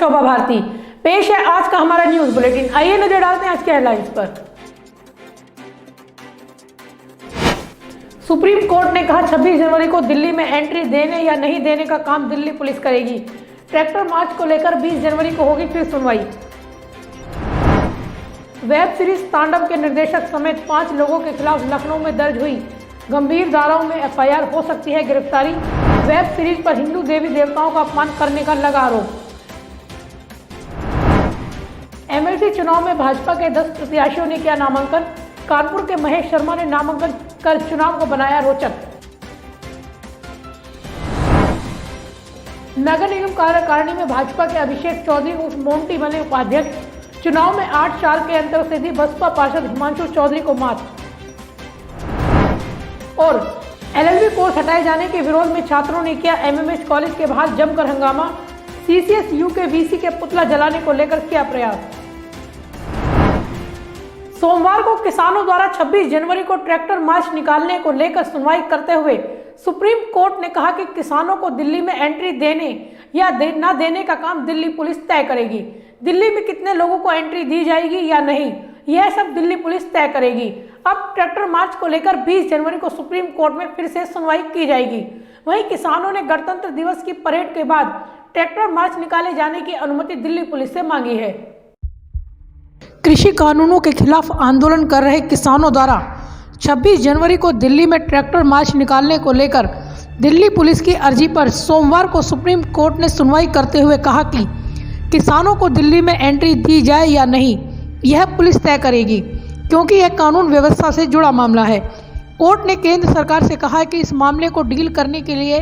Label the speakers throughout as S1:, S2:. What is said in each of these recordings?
S1: शोभा भारती। पेश है आज का हमारा न्यूज बुलेटिन। आइए नजर डालते हैं आज के हेडलाइंस पर। सुप्रीम कोर्ट ने कहा 26 जनवरी को दिल्ली में एंट्री देने या नहीं देने का काम दिल्ली पुलिस करेगी। ट्रैक्टर मार्च को लेकर 20 जनवरी को होगी फिर सुनवाई। वेब सीरीज तांडव के निर्देशक समेत 5 लोगों के खिलाफ लखनऊ में दर्ज हुई गंभीर धाराओं में एफआईआर, हो सकती है गिरफ्तारी। वेब सीरीज पर हिंदू देवी देवताओं का अपमान करने का लगा आरोप। एमएलसी चुनाव में भाजपा के 10 प्रत्याशियों ने किया नामांकन। कानपुर के महेश शर्मा ने नामांकन कर चुनाव को बनाया रोचक। नगर निगम कार्यकारिणी में भाजपा के अभिषेक चौधरी उर्फ मोंटी बने उपाध्यक्ष। चुनाव में 8 साल के अंतर से दी बसपा पार्षद हिमांशु चौधरी को मात। और एलएलबी कोर्स हटाए जाने के विरोध में छात्रों ने किया एमएमएस कॉलेज के बाहर जमकर हंगामा। सीसीएसयू के वीसी के पुतला जलाने को लेकर किया प्रयास। सोमवार को किसानों द्वारा 26 जनवरी को ट्रैक्टर मार्च निकालने को लेकर सुनवाई करते हुए सुप्रीम कोर्ट ने कहा कि किसानों को दिल्ली में एंट्री देने या न देने का काम दिल्ली पुलिस तय करेगी। दिल्ली में कितने लोगों को एंट्री दी जाएगी या नहीं, यह सब दिल्ली पुलिस तय करेगी। अब ट्रैक्टर मार्च को लेकर 20 जनवरी को सुप्रीम कोर्ट में फिर से सुनवाई की जाएगी। वहीं किसानों ने गणतंत्र दिवस की परेड के बाद ट्रैक्टर मार्च निकाले जाने की अनुमति दिल्ली पुलिस से मांगी है। कृषि कानूनों के खिलाफ आंदोलन कर रहे किसानों द्वारा 26 जनवरी को दिल्ली में ट्रैक्टर मार्च निकालने को लेकर दिल्ली पुलिस की अर्जी पर सोमवार को सुप्रीम कोर्ट ने सुनवाई करते हुए कहा कि किसानों को दिल्ली में एंट्री दी जाए या नहीं, यह पुलिस तय करेगी, क्योंकि यह कानून व्यवस्था से जुड़ा मामला है। कोर्ट ने केंद्र सरकार से कहा है कि इस मामले को डील करने के लिए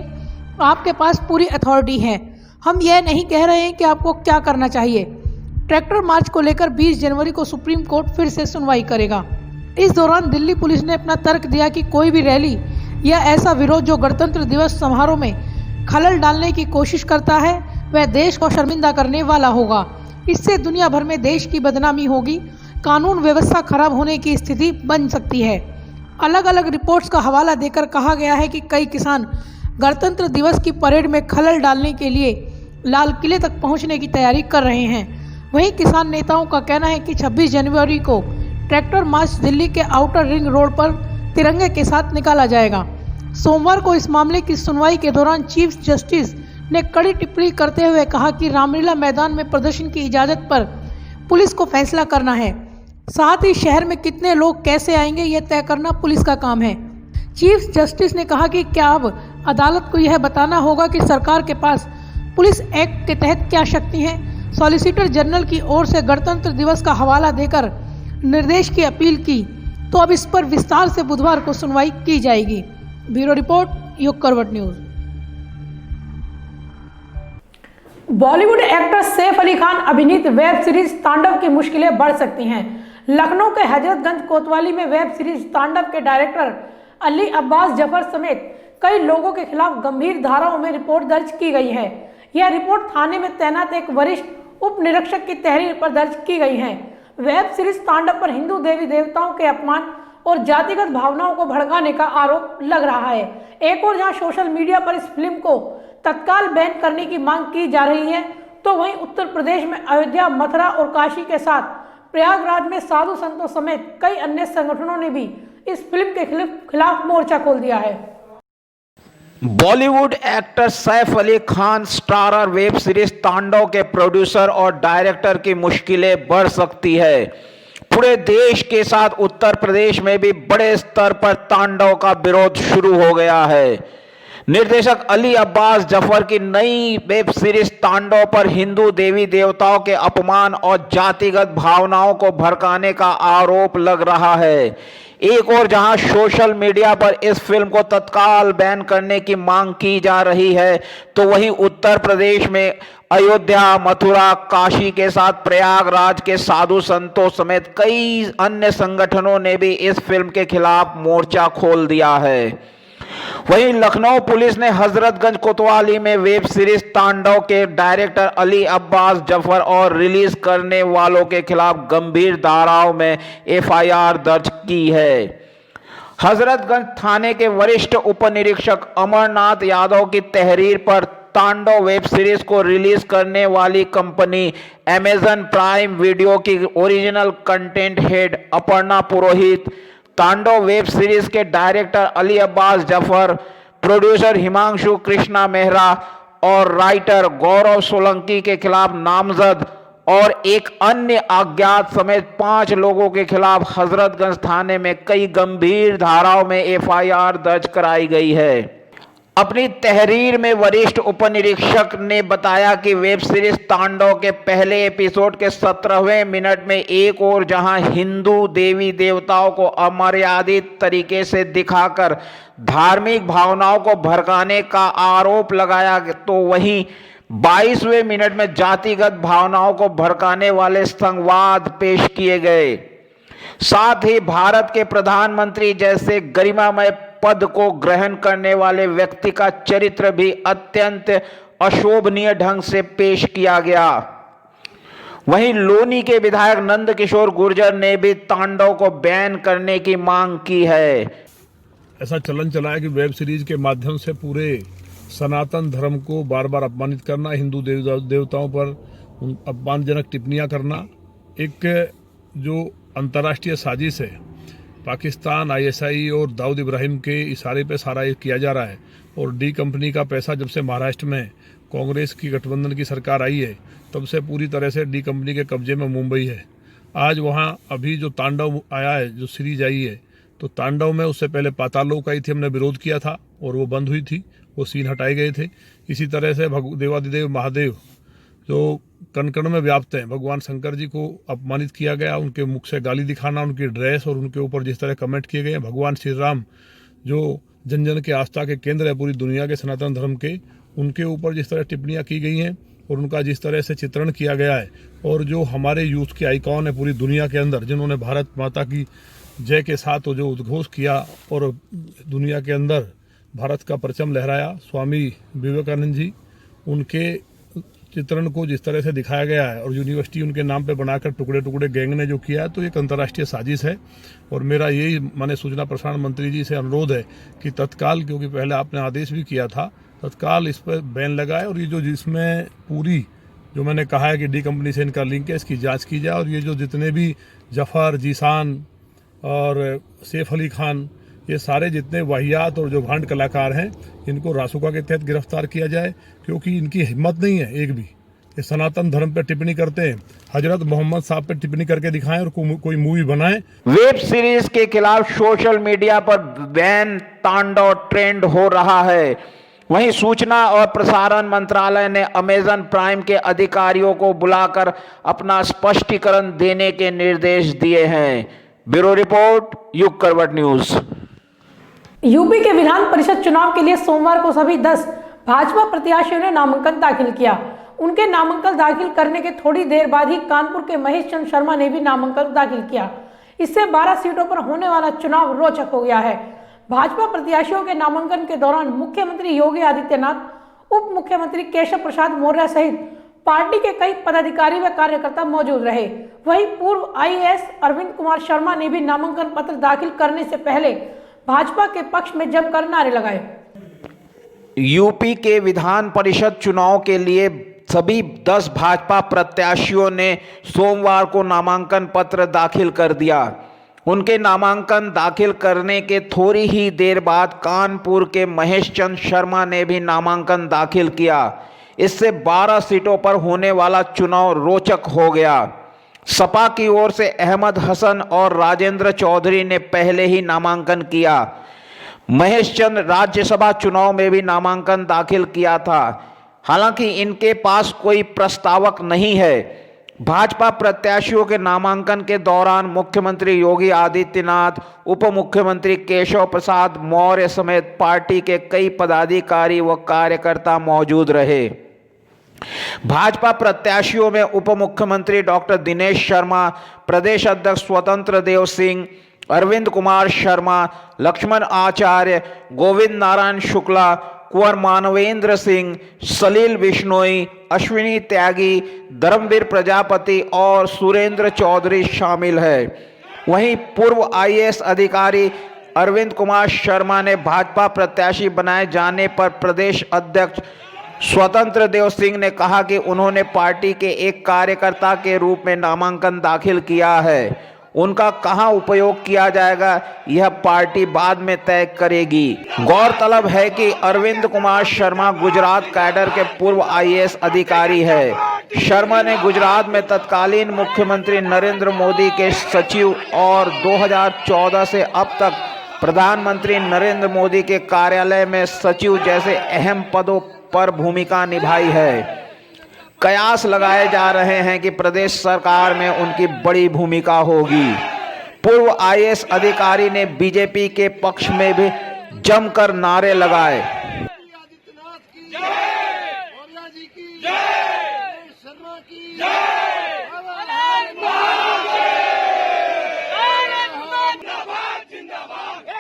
S1: आपके पास पूरी अथॉरिटी है। हम यह नहीं कह रहे हैं कि आपको क्या करना चाहिए। ट्रैक्टर मार्च को लेकर 20 जनवरी को सुप्रीम कोर्ट फिर से सुनवाई करेगा। इस दौरान दिल्ली पुलिस ने अपना तर्क दिया कि कोई भी रैली या ऐसा विरोध जो गणतंत्र दिवस समारोह में खलल डालने की कोशिश करता है वह देश को शर्मिंदा करने वाला होगा। इससे दुनिया भर में देश की बदनामी होगी, कानून व्यवस्था खराब होने की स्थिति बन सकती है। अलग अलग रिपोर्ट्स का हवाला देकर कहा गया है कि कई किसान गणतंत्र दिवस की परेड में खलल डालने के लिए लाल किले तक पहुंचने की तैयारी कर रहे हैं। वहीं किसान नेताओं का कहना है कि 26 जनवरी को ट्रैक्टर मार्च दिल्ली के आउटर रिंग रोड पर तिरंगे के साथ निकाला जाएगा। सोमवार को इस मामले की सुनवाई के दौरान चीफ जस्टिस ने कड़ी टिप्पणी करते हुए कहा कि रामलीला मैदान में प्रदर्शन की इजाज़त पर पुलिस को फैसला करना है। साथ ही शहर में कितने लोग कैसे आएंगे यह तय करना पुलिस का काम है। चीफ जस्टिस ने कहा कि क्या अब अदालत को यह बताना होगा कि सरकार के पास पुलिस एक्ट के तहत क्या शक्ति है। सॉलिसिटर जनरल की ओर से गणतंत्र दिवस का हवाला देकर निर्देश की अपील की, तो अब इस पर विस्तार से बुधवार को सुनवाई की जाएगी। ब्यूरो रिपोर्ट, युग करवट न्यूज। बॉलीवुड एक्टर सैफ अली खान अभिनीत वेब सीरीज तांडव की मुश्किलें बढ़ सकती हैं। लखनऊ के हजरतगंज कोतवाली में वेब सीरीज तांडव के डायरेक्टर अली अब्बास जफर समेत कई लोगों के खिलाफ गंभीर धाराओं में रिपोर्ट दर्ज की गई है। यह रिपोर्ट थाने में तैनात एक वरिष्ठ उप निरीक्षक की तहरीर पर दर्ज की गई है। वेब सीरीज तांडव पर हिंदू देवी देवताओं के अपमान और जातिगत भावनाओं को भड़काने का आरोप लग रहा है। एक और जहां सोशल मीडिया पर इस फिल्म को तत्काल बैन करने की मांग की जा रही है, तो वहीं उत्तर प्रदेश में अयोध्या, मथुरा और काशी के साथ प्रयागराज में साधु संतों समेत कई अन्य संगठनों ने भी इस फिल्म के खिलाफ मोर्चा खोल दिया है।
S2: Bollywood actor Saif Ali Khan starrer web series तांडव के प्रोड्यूसर और डायरेक्टर की मुश्किलें बढ़ सकती है। पूरे देश के साथ उत्तर प्रदेश में भी बड़े स्तर पर तांडव का विरोध शुरू हो गया है। निर्देशक अली अब्बास जफर की नई वेब सीरीज तांडव पर हिंदू देवी देवताओं के अपमान और जातिगत भावनाओं को भड़काने का आरोप लग रहा है। एक और जहां सोशल मीडिया पर इस फिल्म को तत्काल बैन करने की मांग की जा रही है, तो वहीं उत्तर प्रदेश में अयोध्या, मथुरा, काशी के साथ प्रयागराज के साधु संतों समेत कई अन्य संगठनों ने भी इस फिल्म के खिलाफ मोर्चा खोल दिया है। वहीं लखनऊ पुलिस ने हजरतगंज कोतवाली में वेब सीरीज तांडव के डायरेक्टर अली अब्बास जफर और रिलीज करने वालों के खिलाफ गंभीर धाराओं में एफआईआर दर्ज की है। हजरतगंज थाने के वरिष्ठ उप निरीक्षक अमरनाथ यादव की तहरीर पर तांडव वेब सीरीज को रिलीज करने वाली कंपनी अमेजन प्राइम वीडियो की ओरिजिनल कंटेंट हेड अपर्णा पुरोहित, तांडव वेब सीरीज के डायरेक्टर अली अब्बास जफर, प्रोड्यूसर हिमांशु कृष्णा मेहरा और राइटर गौरव सोलंकी के खिलाफ नामजद और एक अन्य अज्ञात समेत 5 लोगों के खिलाफ हजरतगंज थाने में कई गंभीर धाराओं में एफआईआर दर्ज कराई गई है। अपनी तहरीर में वरिष्ठ उपनिरीक्षक ने बताया कि वेब सीरीज तांडव के पहले एपिसोड के 17वें मिनट में एक और जहां हिंदू देवी देवताओं को अमर्यादित तरीके से दिखाकर धार्मिक भावनाओं को भड़काने का आरोप लगाया, तो वहीं 22वें मिनट में जातिगत भावनाओं को भड़काने वाले संवाद पेश किए गए। साथ ही भारत के प्रधानमंत्री जैसे गरिमामय पद को ग्रहण करने वाले व्यक्ति का चरित्र भी अत्यंत अशोभनीय ढंग से पेश किया गया। वहीं लोनी के विधायक नंदकिशोर गुर्जर ने भी तांडव को बैन करने की मांग की है।
S3: ऐसा चलन चला है कि वेब सीरीज के माध्यम से पूरे सनातन धर्म को बार बार अपमानित करना, हिंदू देवताओं पर अपमानजनक टिप्पणियां करना, एक जो अंतर्राष्ट्रीय साजिश है, पाकिस्तान, आईएसआई और दाऊद इब्राहिम के इशारे पे सारा ये किया जा रहा है। और डी कंपनी का पैसा जब से महाराष्ट्र में कांग्रेस की गठबंधन की सरकार आई है तब से पूरी तरह से डी कंपनी के कब्जे में मुंबई है। आज वहाँ अभी जो तांडव आया है, जो सीरीज आई है, तो तांडव में उससे पहले पातालोक आई थी, हमने विरोध किया था और वो बंद हुई थी, वो सीन हटाए गए थे। इसी तरह से देवादिदेव महादेव जो कण-कण में व्याप्त हैं, भगवान शंकर जी को अपमानित किया गया, उनके मुख से गाली दिखाना, उनकी ड्रेस और उनके ऊपर जिस तरह कमेंट किए गए हैं। भगवान श्री राम जो जन जन के आस्था के केंद्र है पूरी दुनिया के सनातन धर्म के, उनके ऊपर जिस तरह टिप्पणियां की गई हैं और उनका जिस तरह से चित्रण किया गया है, और जो हमारे यूथ के आइकॉन है पूरी दुनिया के अंदर, जिन्होंने भारत माता की जय के साथ जो उद्घोष किया और दुनिया के अंदर भारत का परचम लहराया, स्वामी विवेकानंद जी, उनके चित्रण को जिस तरह से दिखाया गया है और यूनिवर्सिटी उनके नाम पे बनाकर टुकड़े टुकड़े गैंग ने जो किया है, तो एक अंतर्राष्ट्रीय साजिश है। और मेरा यही माने सूचना प्रसारण मंत्री जी से अनुरोध है कि तत्काल, क्योंकि पहले आपने आदेश भी किया था, तत्काल इस पर बैन लगाए और ये जो जिसमें पूरी जो मैंने कहा है कि डी कंपनी से इनका लिंक है, इसकी जाँच की जाए। और ये जो जितने भी जफ़र, जीशान और सैफ अली खान, ये सारे जितने वाहियात और जो भांड कलाकार हैं, इनको रासुका के तहत गिरफ्तार किया जाए, क्योंकि इनकी हिम्मत नहीं है एक भी। ये सनातन धर्म पर टिप्पणी करते हैं, हजरत मोहम्मद साहब पे टिप्पणी करके दिखाएं और कोई मूवी बनाएं।
S2: वेब सीरीज के खिलाफ सोशल मीडिया पर बैन तांडव ट्रेंड हो रहा है। वहीं सूचना और प्रसारण मंत्रालय ने अमेजन प्राइम के अधिकारियों को बुलाकर अपना स्पष्टीकरण देने के निर्देश दिए हैं। ब्यूरो रिपोर्ट, युग करवट न्यूज।
S1: यूपी के विधान परिषद चुनाव के लिए सोमवार को सभी 10 भाजपा प्रत्याशियों ने नामांकन दाखिल किया। उनके नामांकन दाखिल करने के थोड़ी देर बाद ही कानपुर के महेश चंद्र शर्मा ने भी नामांकन दाखिल किया। इससे 12 सीटों पर होने वाला चुनाव रोचक हो गया है। भाजपा प्रत्याशियों के नामांकन के दौरान मुख्यमंत्री योगी आदित्यनाथ, उप मुख्यमंत्री केशव प्रसाद मौर्य सहित पार्टी के कई पदाधिकारी व कार्यकर्ता मौजूद रहे। वहीं पूर्व आईएएस अरविंद कुमार शर्मा ने भी नामांकन पत्र दाखिल करने से पहले भाजपा के पक्ष में जमकर नारे लगाए।
S2: यूपी के विधान परिषद चुनाव के लिए सभी 10 भाजपा प्रत्याशियों ने सोमवार को नामांकन पत्र दाखिल कर दिया। उनके नामांकन दाखिल करने के थोड़ी ही देर बाद कानपुर के महेश चंद्र शर्मा ने भी नामांकन दाखिल किया। इससे 12 सीटों पर होने वाला चुनाव रोचक हो गया। सपा की ओर से अहमद हसन और राजेंद्र चौधरी ने पहले ही नामांकन किया। महेश चंद्र राज्यसभा चुनाव में भी नामांकन दाखिल किया था। हालांकि इनके पास कोई प्रस्तावक नहीं है। भाजपा प्रत्याशियों के नामांकन के दौरान मुख्यमंत्री योगी आदित्यनाथ, उप मुख्यमंत्री केशव प्रसाद मौर्य समेत पार्टी के कई पदाधिकारी व कार्यकर्ता मौजूद रहे। भाजपा प्रत्याशियों में उप मुख्यमंत्री डॉक्टर दिनेश शर्मा, प्रदेश अध्यक्ष स्वतंत्र देव सिंह, अरविंद कुमार शर्मा, लक्ष्मण आचार्य, गोविंद नारायण शुक्ला, कुंवर मानवेंद्र सिंह, सलील बिश्नोई, अश्विनी त्यागी, धर्मवीर प्रजापति और सुरेंद्र चौधरी शामिल है। वहीं पूर्व आईएएस अधिकारी अरविंद कुमार शर्मा ने भाजपा प्रत्याशी बनाए जाने पर प्रदेश अध्यक्ष स्वतंत्र देव सिंह ने कहा कि उन्होंने पार्टी के एक कार्यकर्ता के रूप में नामांकन दाखिल किया है। उनका कहां उपयोग किया जाएगा यह पार्टी बाद में तय करेगी। गौरतलब है कि अरविंद कुमार शर्मा गुजरात कैडर के पूर्व IAS अधिकारी है। शर्मा ने गुजरात में तत्कालीन मुख्यमंत्री नरेंद्र मोदी के सचिव और 2014 से अब तक प्रधानमंत्री नरेंद्र मोदी के कार्यालय में सचिव जैसे अहम पदों पर भूमिका निभाई है। कयास लगाए जा रहे हैं कि प्रदेश सरकार में उनकी बड़ी भूमिका होगी। पूर्व IAS अधिकारी ने बीजेपी के पक्ष में भी जमकर नारे लगाए।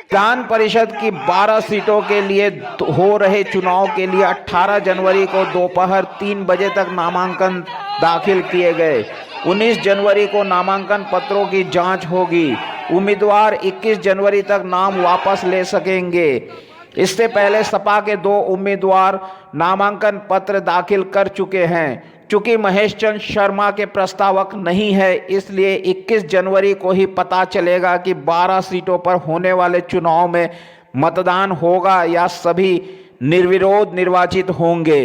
S2: विधान परिषद की 12 सीटों के लिए हो रहे चुनाव के लिए 18 जनवरी को दोपहर 3 बजे तक नामांकन दाखिल किए गए। 19 जनवरी को नामांकन पत्रों की जांच होगी। उम्मीदवार 21 जनवरी तक नाम वापस ले सकेंगे। इससे पहले सपा के 2 उम्मीदवार नामांकन पत्र दाखिल कर चुके हैं। चूंकि महेश चंद शर्मा के प्रस्तावक नहीं है, इसलिए 21 जनवरी को ही पता चलेगा कि 12 सीटों पर होने वाले चुनाव में मतदान होगा या सभी निर्विरोध निर्वाचित होंगे।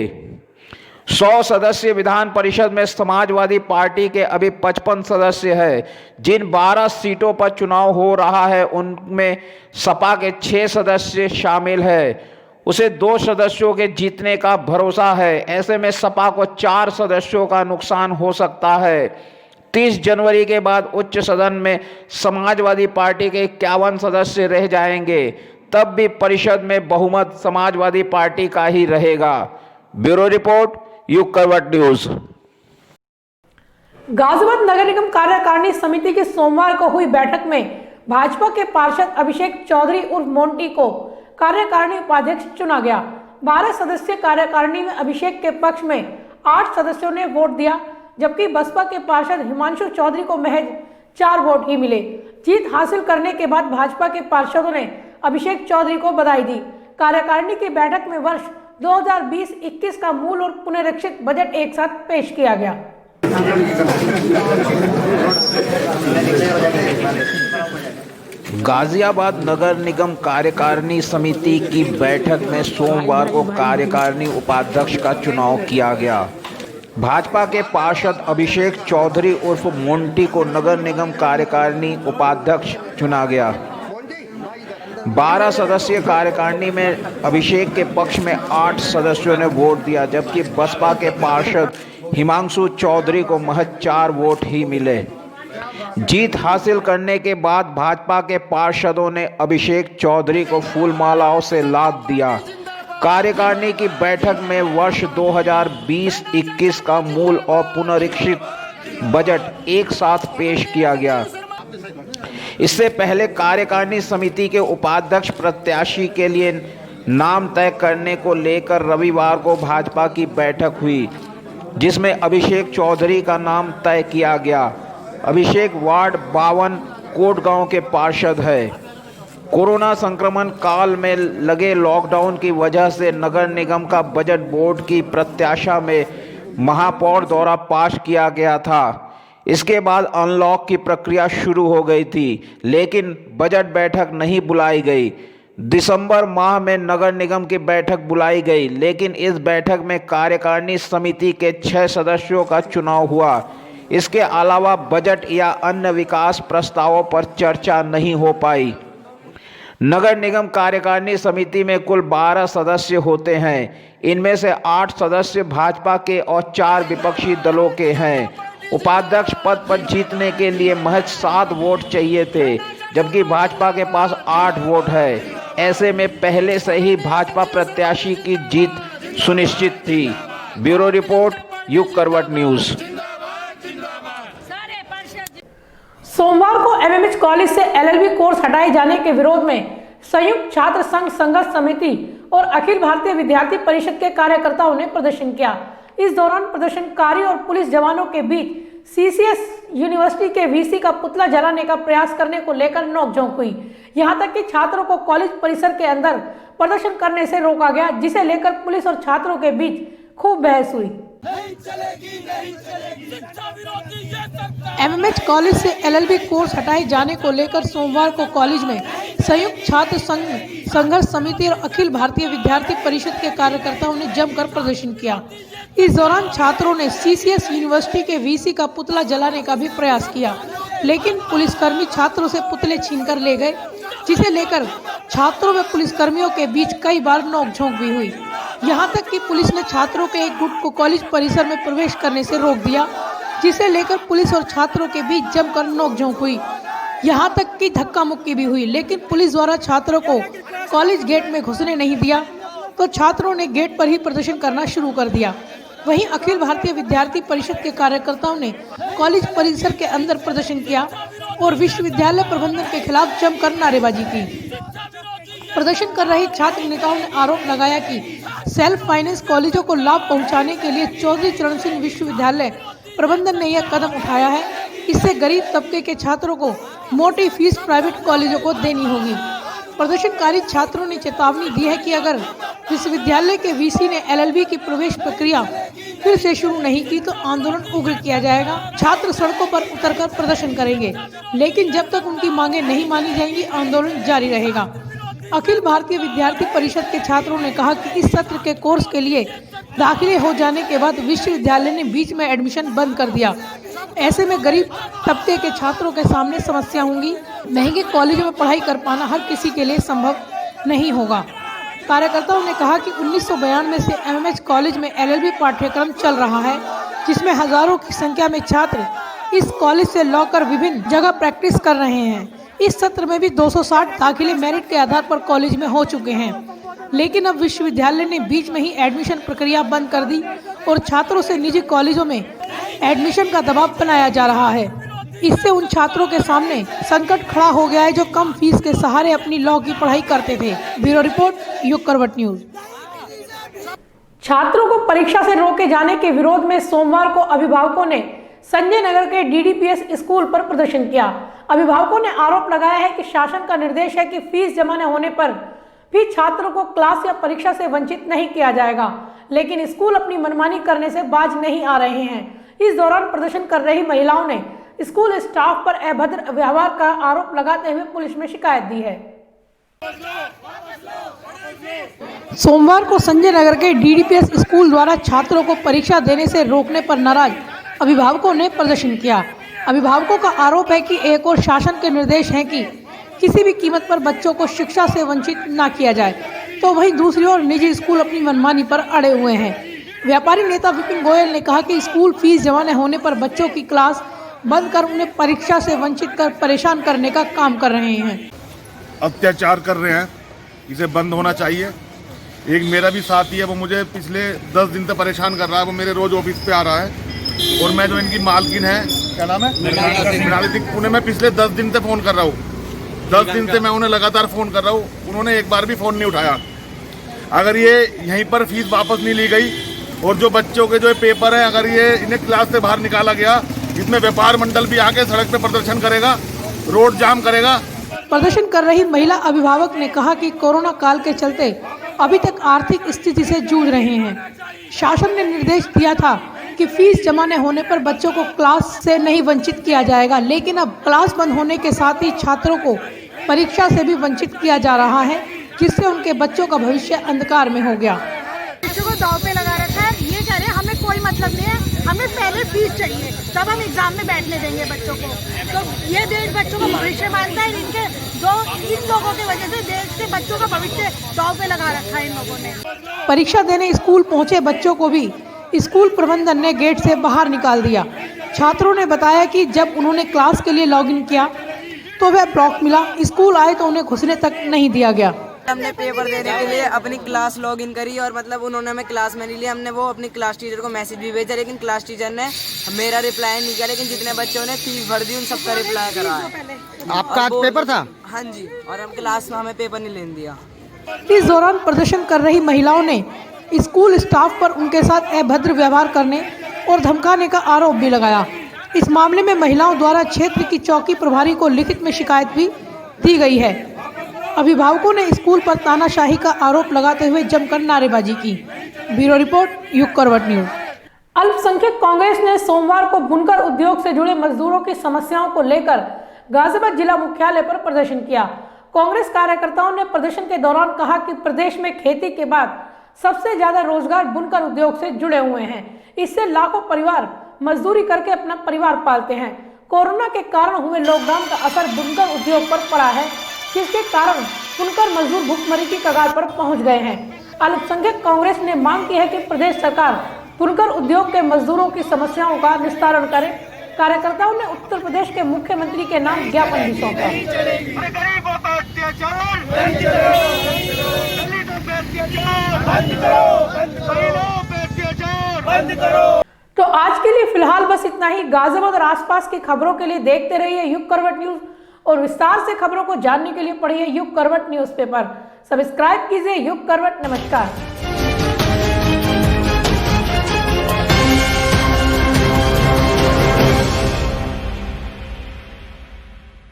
S2: 100 सदस्य विधान परिषद में समाजवादी पार्टी के अभी 55 सदस्य हैं। जिन 12 सीटों पर चुनाव हो रहा है उनमें सपा के 6 सदस्य शामिल हैं। उसे 2 सदस्यों के जीतने का भरोसा है। ऐसे में सपा को 4 सदस्यों का नुकसान हो सकता है। 30 जनवरी के बाद उच्च सदन में समाजवादी पार्टी के 51 सदस्य रह जाएंगे। तब भी परिषद में बहुमत समाजवादी पार्टी का ही रहेगा। ब्यूरो रिपोर्ट, युग करवट न्यूज।
S1: गाजियाबाद नगर निगम कार्यकारिणी समिति की सोमवार को हुई बैठक में भाजपा के पार्षद अभिषेक चौधरी उर्फ मोंटी को कार्यकारिणी उपाध्यक्ष चुना गया। 12 सदस्यीय कार्यकारिणी में अभिषेक के पक्ष में 8 सदस्यों ने वोट दिया, जबकि बसपा के पार्षद हिमांशु चौधरी को महज 4 वोट ही मिले। जीत हासिल करने के बाद भाजपा के पार्षदों ने अभिषेक चौधरी को बधाई दी। कार्यकारिणी की बैठक में वर्ष 2020-21 का मूल और पुनरीक्षित बजट एक साथ पेश किया गया।
S2: गाजियाबाद नगर निगम कार्यकारिणी समिति की बैठक में सोमवार को कार्यकारिणी उपाध्यक्ष का चुनाव किया गया। भाजपा के पार्षद अभिषेक चौधरी उर्फ मोंटी को नगर निगम कार्यकारिणी उपाध्यक्ष चुना गया। 12 सदस्यीय कार्यकारिणी में अभिषेक के पक्ष में 8 सदस्यों ने वोट दिया, जबकि बसपा के पार्षद हिमांशु चौधरी को महज 4 वोट ही मिले। जीत हासिल करने के बाद भाजपा के पार्षदों ने अभिषेक चौधरी को फूल मालाओं से लाद दिया। कार्यकारिणी की बैठक में वर्ष 2020-21 का मूल और पुनरीक्षित बजट एक साथ पेश किया गया। इससे पहले कार्यकारिणी समिति के उपाध्यक्ष प्रत्याशी के लिए नाम तय करने को लेकर रविवार को भाजपा की बैठक हुई, जिसमें अभिषेक चौधरी का नाम तय किया गया। अभिषेक वार्ड 52 कोटगांव के पार्षद है। कोरोना संक्रमण काल में लगे लॉकडाउन की वजह से नगर निगम का बजट बोर्ड की प्रत्याशा में महापौर द्वारा पास किया गया था। इसके बाद अनलॉक की प्रक्रिया शुरू हो गई थी, लेकिन बजट बैठक नहीं बुलाई गई। दिसंबर माह में नगर निगम की बैठक बुलाई गई, लेकिन इस बैठक में कार्यकारिणी समिति के 6 सदस्यों का चुनाव हुआ। इसके अलावा बजट या अन्य विकास प्रस्तावों पर चर्चा नहीं हो पाई। नगर निगम कार्यकारिणी समिति में कुल 12 सदस्य होते हैं। इनमें से 8 सदस्य भाजपा के और 4 विपक्षी दलों के हैं। उपाध्यक्ष पद पर जीतने के लिए महज 7 वोट चाहिए थे, जबकि भाजपा के पास 8 वोट है। ऐसे में पहले से ही भाजपा प्रत्याशी की जीत सुनिश्चित थी। ब्यूरो रिपोर्ट, युग करवट न्यूज।
S1: सोमवार को एमएमएच कॉलेज से एलएलबी कोर्स हटाए जाने के विरोध में संयुक्त छात्र संघ संघर्ष समिति और अखिल भारतीय विद्यार्थी परिषद के कार्यकर्ताओं ने प्रदर्शन किया। इस दौरान प्रदर्शनकारियों और पुलिस जवानों के बीच सीसीएस यूनिवर्सिटी के वीसी का पुतला जलाने का प्रयास करने को लेकर नोकझोंक हुई। यहां तक कि छात्रों को कॉलेज परिसर के अंदर प्रदर्शन करने से रोका गया, जिसे लेकर पुलिस और छात्रों के बीच खूब बहस हुई। एमएमएच कॉलेज से एलएलबी कोर्स हटाए जाने को लेकर सोमवार को कॉलेज में संयुक्त छात्र संघ संघर्ष समिति और अखिल भारतीय विद्यार्थी परिषद के कार्यकर्ताओं ने जमकर प्रदर्शन किया। इस दौरान छात्रों ने सीसीएस यूनिवर्सिटी के वीसी का पुतला जलाने का भी प्रयास किया, लेकिन पुलिसकर्मी छात्रों से पुतले छीनकर ले गए, जिसे लेकर छात्रों व पुलिसकर्मियों के बीच कई बार नोकझोंक भी हुई। यहां तक कि पुलिस ने छात्रों के एक गुट को कॉलेज परिसर में प्रवेश करने से रोक दिया, जिसे लेकर पुलिस और छात्रों के बीच जमकर नोकझोंक हुई। यहां तक कि धक्का मुक्की भी हुई, लेकिन पुलिस द्वारा छात्रों को कॉलेज गेट में घुसने नहीं दिया, तो छात्रों ने गेट पर ही प्रदर्शन करना शुरू कर दिया। वहीं अखिल भारतीय विद्यार्थी परिषद के कार्यकर्ताओं ने कॉलेज परिसर के अंदर प्रदर्शन किया और विश्वविद्यालय प्रबंधन के खिलाफ जमकर नारेबाजी की। प्रदर्शन कर रहे छात्र नेताओं ने आरोप लगाया कि सेल्फ फाइनेंस कॉलेजों को लाभ पहुंचाने के लिए चौधरी चरण सिंह विश्वविद्यालय प्रबंधन ने यह कदम उठाया है। इससे गरीब तबके के छात्रों को मोटी फीस प्राइवेट कॉलेजों को देनी होगी। प्रदर्शनकारी छात्रों ने चेतावनी दी है कि अगर विश्वविद्यालय के वीसी ने एलएलबी की प्रवेश प्रक्रिया फिर से शुरू नहीं की तो आंदोलन उग्र किया जाएगा। छात्र सड़कों पर उतरकर प्रदर्शन करेंगे, लेकिन जब तक उनकी मांगें नहीं मानी जाएंगी आंदोलन जारी रहेगा। अखिल भारतीय विद्यार्थी परिषद के छात्रों ने कहा कि इस सत्र के कोर्स के लिए दाखिले हो जाने के बाद विश्वविद्यालय ने बीच में एडमिशन बंद कर दिया। ऐसे में गरीब तबके के छात्रों के सामने समस्या होंगी। महंगे कॉलेजों में पढ़ाई कर पाना हर किसी के लिए संभव नहीं होगा। कार्यकर्ताओं ने कहा कि 1992 से एमएमएच कॉलेज में एलएलबी पाठ्यक्रम चल रहा है, जिसमें हजारों की संख्या में छात्र इस कॉलेज से लॉ कर विभिन्न जगह प्रैक्टिस कर रहे हैं। इस सत्र में भी 260 दाखिले मेरिट के आधार पर कॉलेज में हो चुके हैं, लेकिन अब विश्वविद्यालय ने बीच में ही एडमिशन प्रक्रिया बंद कर दी और छात्रों से निजी कॉलेजों में एडमिशन का दबाव बनाया जा रहा है। इससे उन छात्रों के सामने संकट खड़ा हो गया है जो कम फीस के सहारे अपनी लॉ की पढ़ाई करते थे। ब्यूरो रिपोर्ट, युग करवट न्यूज। छात्रों को परीक्षा से रोके जाने के विरोध में सोमवार को अभिभावकों ने संजय नगर के डीडीपीएस स्कूल पर प्रदर्शन किया। अभिभावकों ने आरोप लगाया है कि शासन का निर्देश है कि फीस जमा न होने पर भी छात्रों को क्लास या परीक्षा से वंचित नहीं किया जाएगा, लेकिन स्कूल अपनी मनमानी करने से बाज नहीं आ रहे हैं। इस दौरान प्रदर्शन कर रही महिलाओं ने स्कूल स्टाफ पर अभद्र व्यवहार का आरोप लगाते हुए पुलिस में शिकायत दी है। सोमवार को संजय नगर के डीडीपीएस स्कूल द्वारा छात्रों को परीक्षा देने से रोकने पर नाराज अभिभावकों ने प्रदर्शन किया। अभिभावकों का आरोप है कि एक और शासन के निर्देश हैं कि किसी भी कीमत पर बच्चों को शिक्षा से वंचित न किया जाए, तो वहीं दूसरी ओर निजी स्कूल अपनी मनमानी पर अड़े हुए हैं। व्यापारी नेता विपिन गोयल ने कहा कि स्कूल फीस जमा न होने पर बच्चों की क्लास बंद कर उन्हें परीक्षा से वंचित कर परेशान करने का काम कर रहे हैं।
S4: अत्याचार कर रहे हैं, इसे बंद होना चाहिए। एक मेरा भी साथी है, वो मुझे पिछले 10 दिन से परेशान कर रहा है। वो मेरे रोज ऑफिस पे आ रहा है और मैं जो इनकी मालकिन है, क्या नाम है, मृणाली सिंह, उन्हें मैं पिछले 10 दिन से फ़ोन कर रहा हूँ। 10 दिन से मैं उन्हें लगातार फ़ोन कर रहा हूँ, उन्होंने एक बार भी फ़ोन नहीं उठाया। अगर ये यहीं पर फीस वापस नहीं ली गई और जो बच्चों के जो पेपर है, अगर ये इन्हें क्लास से बाहर निकाला गया, इसमें व्यापार मंडल भी आके सड़क पे प्रदर्शन करेगा, रोड जाम करेगा।
S1: प्रदर्शन कर रही महिला अभिभावक ने कहा कि कोरोना काल के चलते अभी तक आर्थिक स्थिति से जूझ रहे हैं। शासन ने निर्देश दिया था कि फीस जमा न होने पर बच्चों को क्लास से नहीं वंचित किया जाएगा, लेकिन अब क्लास बंद होने के साथ ही छात्रों को परीक्षा से भी वंचित किया जा रहा है, जिससे उनके बच्चों का भविष्य अंधकार में हो गया।
S5: बच्चों को दांव पे लगा रखा है। ये कह रहे हैं हमें कोई मतलब नहीं है, हमें पहले फीस चाहिए, तब हम एग्जाम में बैठने देंगे बच्चों को। तो ये देश बच्चों का भविष्य मानता है। इन लोगों की वजह से देश के बच्चों का भविष्य दांव पे लगा रखा है इन लोगों ने।
S1: परीक्षा देने स्कूल पहुंचे बच्चों को भी स्कूल प्रबंधन ने गेट से बाहर निकाल दिया। छात्रों ने बताया कि जब उन्होंने क्लास के लिए लॉगिन किया तो वह ब्लॉक मिला, स्कूल आए तो उन्हें घुसने तक नहीं दिया गया।
S6: हमने पेपर देने के लिए अपनी क्लास लॉगिन करी और मतलब उन्होंने हमें क्लास में नहीं लिया। हमने वो अपनी क्लास टीचर को मैसेज भी भेजा, लेकिन क्लास टीचर ने मेरा रिप्लाई नहीं किया। लेकिन जितने बच्चों ने फीस भर दी उन सबका रिप्लाई करा है।
S7: आपका आज पेपर था?
S6: हाँ जी, और हम क्लास में हमें पेपर नहीं लेने दिया।
S1: इस दौरान प्रदर्शन कर रही महिलाओं ने स्कूल स्टाफ पर उनके साथ अभद्र व्यवहार करने और धमकाने का आरोप भी लगाया। इस मामले में महिलाओं द्वारा क्षेत्र की चौकी प्रभारी को लिखित में शिकायत भी दी गई है। अभिभावकों ने स्कूल पर तानाशाही का आरोप लगाते हुए जमकर नारेबाजी की। ब्यूरो रिपोर्ट, युग करवट न्यूज। अल्पसंख्यक कांग्रेस ने सोमवार को बुनकर उद्योग से जुड़े मजदूरों की समस्याओं को लेकर गाजियाबाद जिला मुख्यालय पर प्रदर्शन किया। कांग्रेस कार्यकर्ताओं ने प्रदर्शन के दौरान कहा कि प्रदेश में खेती के बाद सबसे ज्यादा रोजगार बुनकर उद्योग से जुड़े हुए हैं। इससे लाखों परिवार मजदूरी करके अपना परिवार पालते हैं। कोरोना के कारण हुए लॉकडाउन का असर बुनकर उद्योग पर पड़ा है, जिसके कारण बुनकर मजदूर भूखमरी की कगार पर पहुंच गए हैं। अल्पसंख्यक कांग्रेस ने मांग की है कि प्रदेश सरकार बुनकर उद्योग के मजदूरों की समस्याओं का निस्तारण करे। कार्यकर्ताओं ने उत्तर प्रदेश के मुख्यमंत्री के नाम ज्ञापन भी सौंपा। तो आज के लिए फिलहाल बस इतना ही। गाजियाबाद और आसपास की खबरों के लिए देखते रहिए युग करवट न्यूज और विस्तार से खबरों को जानने के लिए पढ़िए युग करवट न्यूज़पेपर। सब्सक्राइब कीजिए युग करवट। नमस्कार।